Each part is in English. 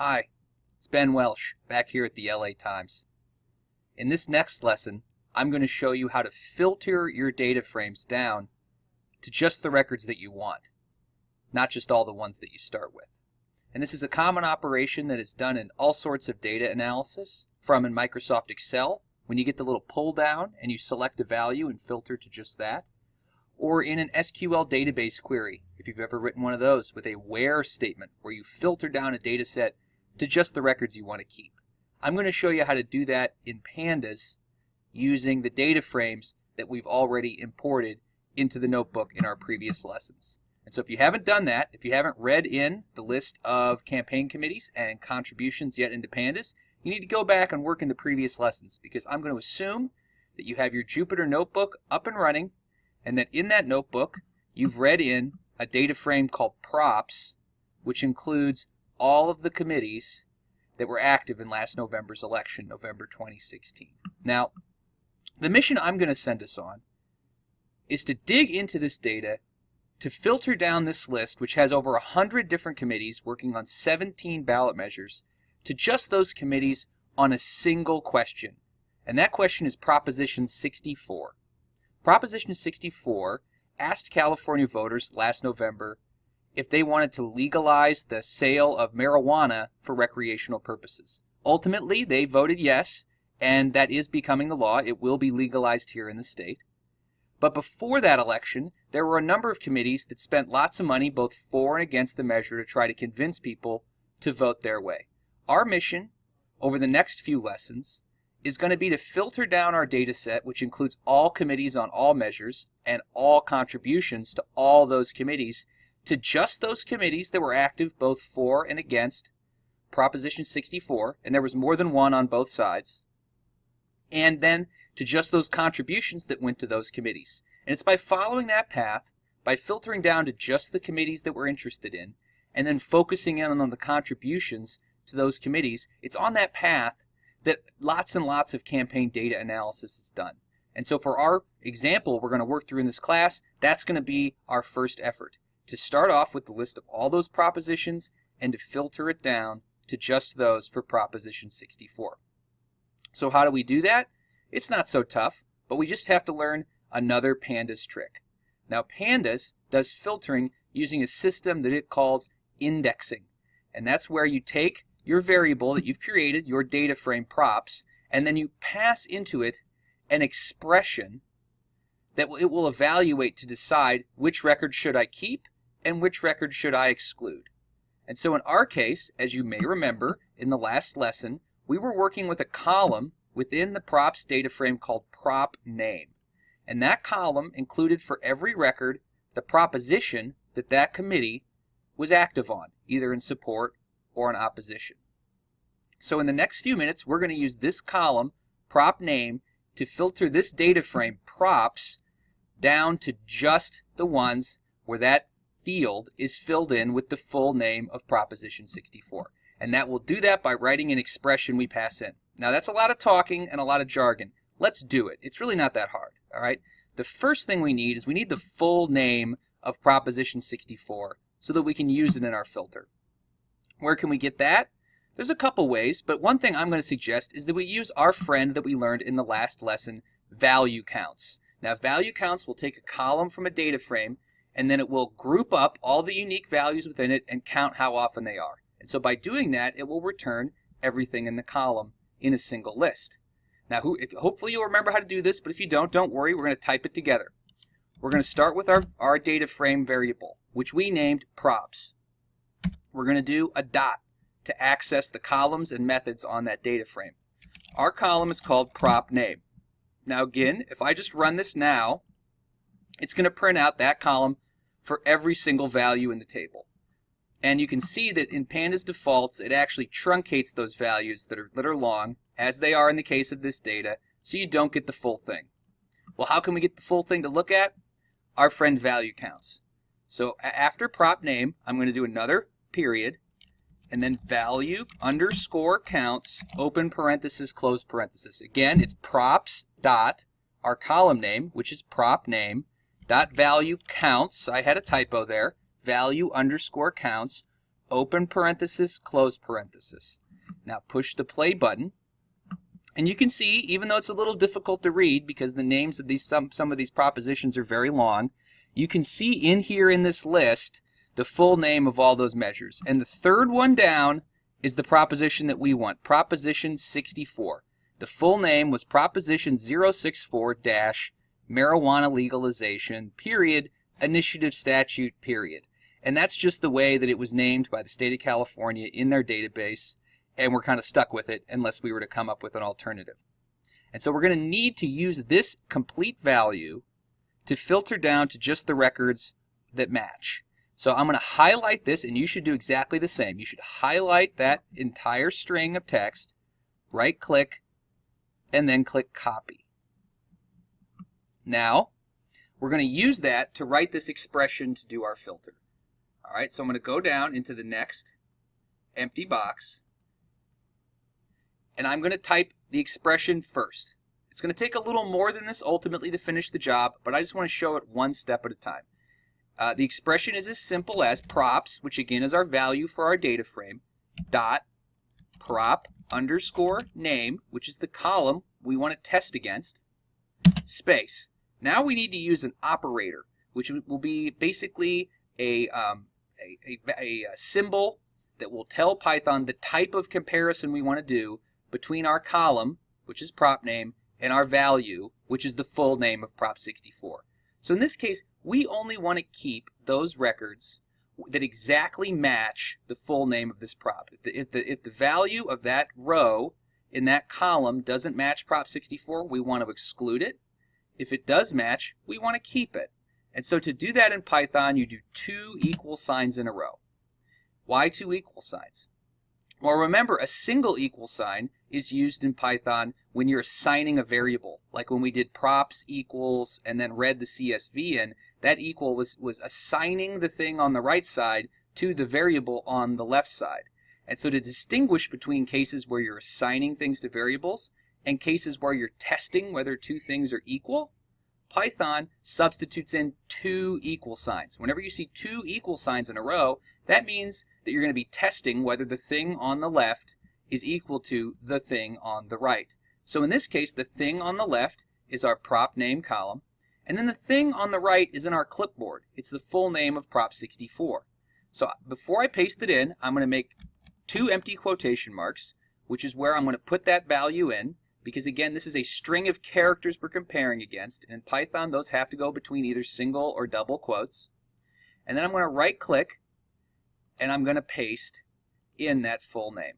Hi, it's Ben Welsh, back here at the LA Times. In this next lesson, I'm going to show you how to filter your data frames down to just the records that you want, not just all the ones that you start with. And this is a common operation that is done in all sorts of data analysis, from in Microsoft Excel, when you get the little pull down and you select a value and filter to just that, or in an SQL database query, if you've ever written one of those, with a where statement where you filter down a data set to just the records you want to keep. I'm going to show you how to do that in Pandas using the data frames that we've already imported into the notebook in our previous lessons. And so if you haven't done that, if you haven't read in the list of campaign committees and contributions yet into Pandas, you need to go back and work in the previous lessons, because I'm going to assume that you have your Jupyter notebook up and running, and that in that notebook you've read in a data frame called props, which includes all of the committees that were active in last November's election, November 2016. Now, the mission I'm going to send us on is to dig into this data to filter down this list, which has over 100 different committees working on 17 ballot measures, to just those committees on a single question. And that question is Proposition 64. Proposition 64 asked California voters last November if they wanted to legalize the sale of marijuana for recreational purposes. Ultimately, they voted yes, and that is becoming the law. It will be legalized here in the state. But before that election, there were a number of committees that spent lots of money both for and against the measure to try to convince people to vote their way. Our mission over the next few lessons is going to be to filter down our data set, which includes all committees on all measures and all contributions to all those committees, to just those committees that were active both for and against Proposition 64, and there was more than one on both sides, and then to just those contributions that went to those committees. And it's by following that path, by filtering down to just the committees that we're interested in, and then focusing in on the contributions to those committees, it's on that path that lots and lots of campaign data analysis is done. And so for our example we're going to work through in this class, that's going to be our first effort, to start off with the list of all those propositions and to filter it down to just those for Proposition 64. So how do we do that? It's not so tough, but we just have to learn another Pandas trick. Now, Pandas does filtering using a system that it calls indexing. And that's where you take your variable that you've created, your data frame props, and then you pass into it an expression that it will evaluate to decide which record should I keep and which record should I exclude. And so in our case, as you may remember in the last lesson, we were working with a column within the props data frame called prop name. And that column included for every record the proposition that that committee was active on, either in support or in opposition. So in the next few minutes, we're going to use this column, prop name, to filter this data frame, props, down to just the ones where that field is filled in with the full name of Proposition 64. And that will do that by writing an expression we pass in. Now that's a lot of talking and a lot of jargon. Let's do it. It's really not that hard, all right? The first thing we need is we need the full name of Proposition 64 so that we can use it in our filter. Where can we get that? There's a couple ways, but one thing I'm going to suggest is that we use our friend that we learned in the last lesson, value counts. Now value counts will take a column from a data frame, and then it will group up all the unique values within it and count how often they are. And so by doing that, it will return everything in the column in a single list. Now hopefully you'll remember how to do this, but if you don't worry, we're going to type it together. We're going to start with our data frame variable, which we named props. We're going to do a dot to access the columns and methods on that data frame. Our column is called prop name. Now again, if I just run this now, it's going to print out that column for every single value in the table. And you can see that in Pandas defaults, it actually truncates those values that are long, as they are in the case of this data, so you don't get the full thing. Well, how can we get the full thing to look at? Our friend value counts. So after prop name, I'm going to do another period, and then value underscore counts, open parenthesis, close parenthesis. Again, it's props dot our column name, which is prop name, dot value counts. I had a typo there. Value underscore counts, open parenthesis, close parenthesis. Now push the play button. And you can see, even though it's a little difficult to read because the names of these some of these propositions are very long, you can see in here in this list the full name of all those measures. And the third one down is the proposition that we want, Proposition 64. The full name was Proposition 064-marijuana legalization, period, initiative statute, period. And that's just the way that it was named by the state of California in their database, and we're kind of stuck with it unless we were to come up with an alternative. And so we're going to need to use this complete value to filter down to just the records that match. So I'm going to highlight this, and you should do exactly the same. You should highlight that entire string of text, right-click, and then click Copy. Now, we're going to use that to write this expression to do our filter. All right, so I'm going to go down into the next empty box, and I'm going to type the expression first. It's going to take a little more than this ultimately to finish the job, but I just want to show it one step at a time. The expression is as simple as props, which again is our value for our data frame, dot prop underscore name, which is the column we want to test against, space. Now we need to use an operator, which will be basically a symbol that will tell Python the type of comparison we want to do between our column, which is prop name, and our value, which is the full name of prop 64. So in this case, we only want to keep those records that exactly match the full name of this prop. If the value of that row in that column doesn't match prop 64, we want to exclude it. If it does match, we want to keep it. And so to do that in Python, you do two equal signs in a row. Why two equal signs? Well, remember, a single equal sign is used in Python when you're assigning a variable. Like when we did props equals and then read the CSV in, that equal was assigning the thing on the right side to the variable on the left side. And so to distinguish between cases where you're assigning things to variables and cases where you're testing whether two things are equal, Python substitutes in two equal signs. Whenever you see two equal signs in a row, that means that you're going to be testing whether the thing on the left is equal to the thing on the right. So in this case, the thing on the left is our prop name column, and then the thing on the right is in our clipboard. It's the full name of prop 64. So before I paste it in, I'm going to make two empty quotation marks, which is where I'm going to put that value in, because again, this is a string of characters we're comparing against, and in Python, those have to go between either single or double quotes. And then I'm going to right-click, and I'm going to paste in that full name.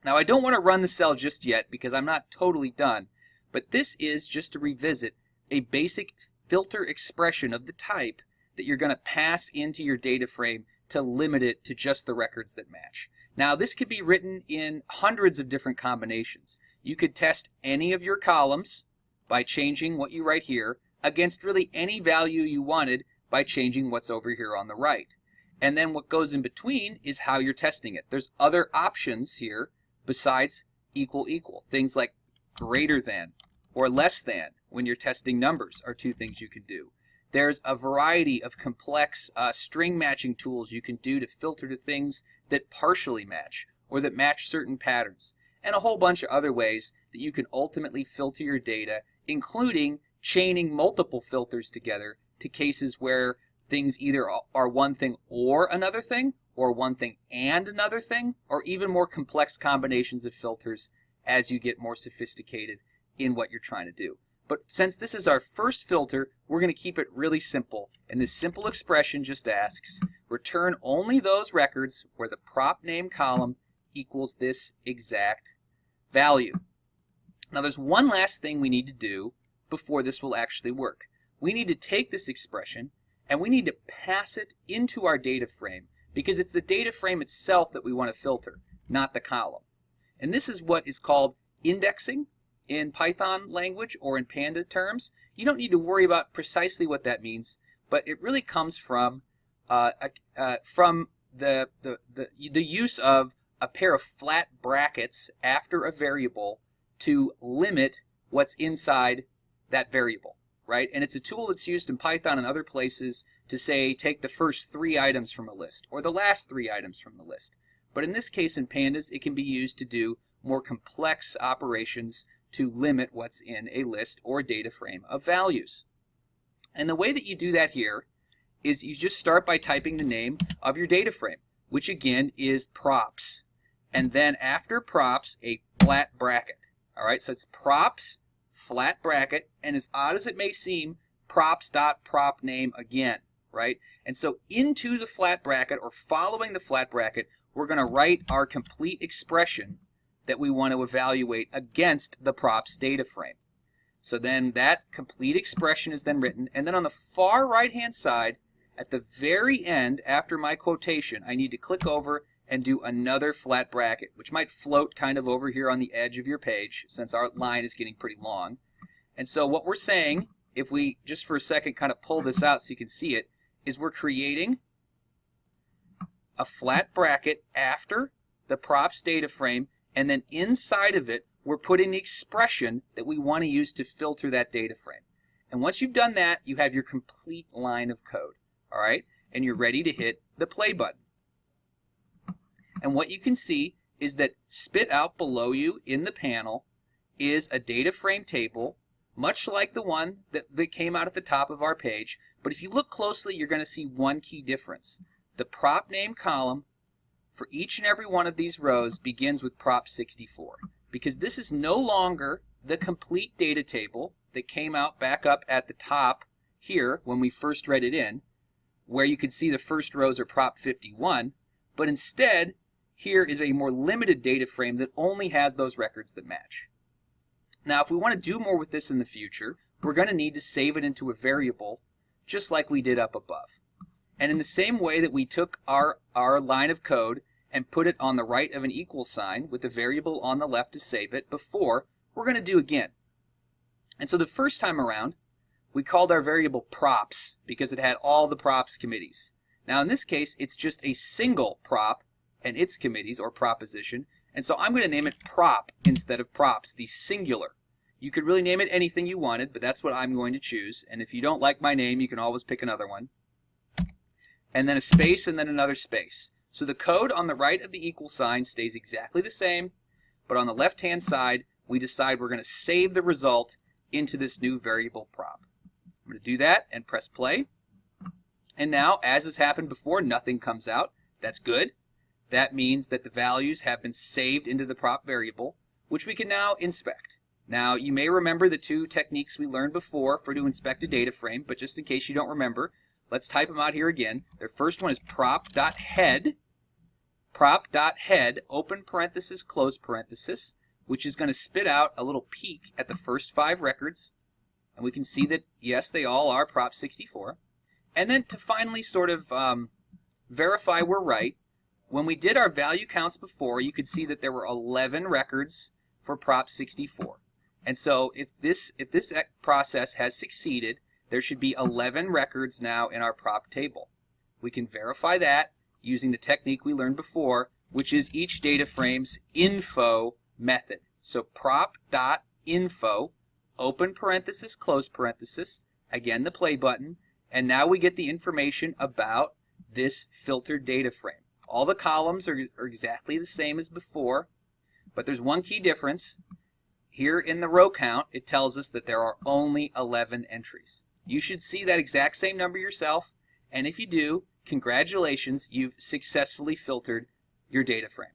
Now, I don't want to run the cell just yet because I'm not totally done, but this is, just to revisit, a basic filter expression of the type that you're going to pass into your data frame to limit it to just the records that match. Now, this could be written in hundreds of different combinations. You could test any of your columns by changing what you write here against really any value you wanted by changing what's over here on the right. And then what goes in between is how you're testing it. There's other options here besides equal equal. Things like greater than or less than when you're testing numbers are two things you can do. There's a variety of complex string matching tools you can do to filter to things that partially match or that match certain patterns, and a whole bunch of other ways that you can ultimately filter your data, including chaining multiple filters together to cases where things either are one thing or another thing, or one thing and another thing, or even more complex combinations of filters as you get more sophisticated in what you're trying to do. But since this is our first filter, we're going to keep it really simple. And this simple expression just asks, return only those records where the prop name column equals this exact value. Now there's one last thing we need to do before this will actually work. We need to take this expression and we need to pass it into our data frame, because it's the data frame itself that we want to filter, not the column. And this is what is called indexing in Python language, or in Panda terms. You don't need to worry about precisely what that means, but it really comes from the use of a pair of flat brackets after a variable to limit what's inside that variable, right? And it's a tool that's used in Python and other places to say take the first 3 items from a list or the last 3 items from the list. But in this case in pandas, it can be used to do more complex operations to limit what's in a list or data frame of values. And the way that you do that here is you just start by typing the name of your data frame, which again is props. And then after props, a flat bracket. All right, so it's props, flat bracket, and as odd as it may seem, props.prop name again, right? And so into the flat bracket or following the flat bracket, we're going to write our complete expression that we want to evaluate against the props data frame. So then that complete expression is then written, and then on the far right-hand side, at the very end, after my quotation, I need to click over and do another flat bracket, which might float kind of over here on the edge of your page since our line is getting pretty long. And so what we're saying, if we just for a second kind of pull this out so you can see it, is we're creating a flat bracket after the props data frame, and then inside of it, we're putting the expression that we want to use to filter that data frame. And once you've done that, you have your complete line of code, all right? And you're ready to hit the play button. And what you can see is that spit out below you in the panel is a data frame table, much like the one that came out at the top of our page. But if you look closely, you're going to see one key difference. The prop name column for each and every one of these rows begins with prop 64, because this is no longer the complete data table that came out back up at the top here when we first read it in, where you could see the first rows are prop 51, but instead here is a more limited data frame that only has those records that match. Now if we want to do more with this in the future, we're going to need to save it into a variable just like we did up above. And in the same way that we took our line of code and put it on the right of an equal sign with the variable on the left to save it before, we're going to do again. And so the first time around, we called our variable props because it had all the props committees. Now in this case, it's just a single prop and its committees or proposition. And so I'm going to name it prop instead of props, the singular. You could really name it anything you wanted, but that's what I'm going to choose. And if you don't like my name, you can always pick another one. And then a space and then another space. So the code on the right of the equal sign stays exactly the same, but on the left-hand side, we decide we're going to save the result into this new variable prop. I'm going to do that and press play. And now, as has happened before, nothing comes out. That's good. That means that the values have been saved into the prop variable, which we can now inspect. Now, you may remember the 2 techniques we learned before to inspect a data frame, but just in case you don't remember, let's type them out here again. Their first one is prop.head, open parenthesis, close parenthesis, which is going to spit out a little peek at the first 5 records. And we can see that, yes, they all are prop 64. And then to finally sort of verify we're right, when we did our value counts before, you could see that there were 11 records for prop 64. And so if this process has succeeded, there should be 11 records now in our prop table. We can verify that using the technique we learned before, which is each data frame's info method. So prop.info, open parenthesis, close parenthesis, again the play button, and now we get the information about this filtered data frame. All the columns are exactly the same as before, but there's one key difference. Here in the row count, it tells us that there are only 11 entries. You should see that exact same number yourself, and if you do, congratulations, you've successfully filtered your data frame.